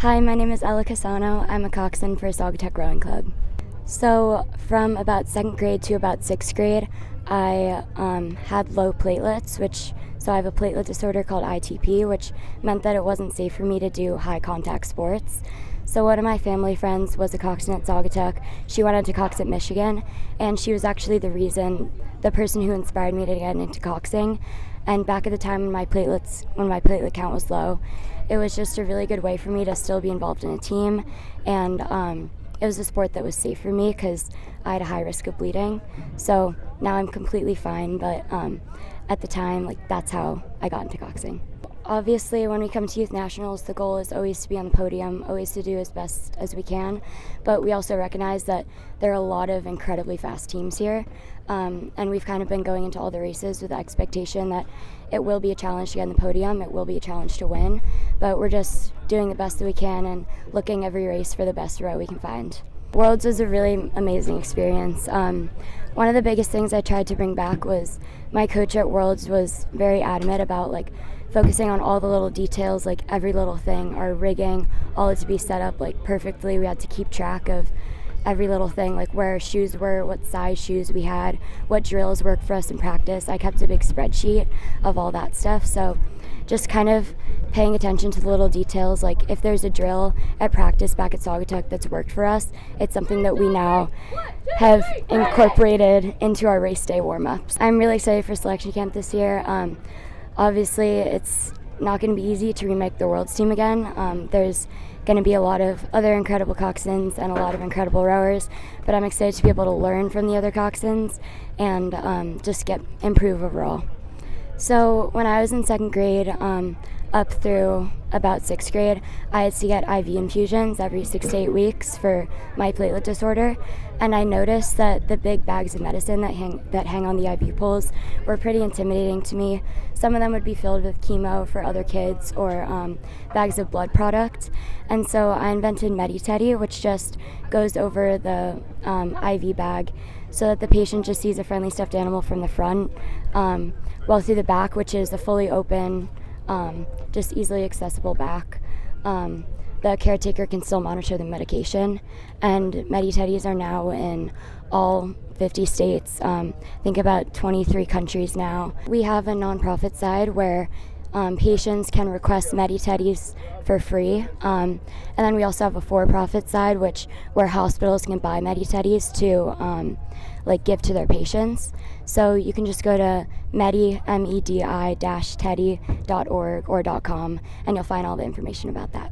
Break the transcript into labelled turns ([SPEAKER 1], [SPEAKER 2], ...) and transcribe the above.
[SPEAKER 1] Hi, my name is Ella Casano. I'm a coxswain for Saugatuck Rowing Club. So from about 2nd grade to about 6th grade, I had low platelets, so I have a platelet disorder called ITP, which meant that it wasn't safe for me to do high contact sports. So one of my family friends was a coxswain at Saugatuck. She wanted to cox at Michigan, and she was actually the person who inspired me to get into coxing. And back at the time when my platelet count was low, it was just a really good way for me to still be involved in a team, and it was a sport that was safe for me because I had a high risk of bleeding. So now I'm completely fine, but at the time, that's how I got into coxing. Obviously, when we come to youth nationals, the goal is always to be on the podium, always to do as best as we can, but we also recognize that there are a lot of incredibly fast teams here, and we've kind of been going into all the races with the expectation that it will be a challenge to get on the podium, it will be a challenge to win, but we're just doing the best that we can and looking every race for the best row we can find. Worlds was a really amazing experience. One of the biggest things I tried to bring back was my coach at Worlds was very adamant about focusing on all the little details, every little thing, our rigging, all had to be set up perfectly. We had to keep track of every little thing, where our shoes were, what size shoes we had, what drills worked for us in practice. I kept a big spreadsheet of all that stuff, so just kind of paying attention to the little details. If there's a drill at practice back at Saugatuck that's worked for us, it's something that we now have incorporated into our race day warm-ups. I'm really excited for selection camp this year. Obviously, it's not going to be easy to remake the Worlds team again. There's going to be a lot of other incredible coxswains and a lot of incredible rowers, but I'm excited to be able to learn from the other coxswains and just improve overall. So when I was in 2nd grade, up through about 6th grade, I had to get IV infusions every 6 to 8 weeks for my platelet disorder, and I noticed that the big bags of medicine that hang on the IV poles were pretty intimidating to me. Some of them would be filled with chemo for other kids or bags of blood product, and so I invented MediTeddy, which just goes over the IV bag so that the patient just sees a friendly stuffed animal from the front, while through the back, which is a fully open, just easily accessible back, the caretaker can still monitor the medication. And MediTeddies are now in all 50 states, I think about 23 countries now. We have a nonprofit side where patients can request MediTeddies for free, and then we also have a for-profit side where hospitals can buy MediTeddies to give to their patients. So you can just go to medi-teddy.org or .com, and you'll find all the information about that.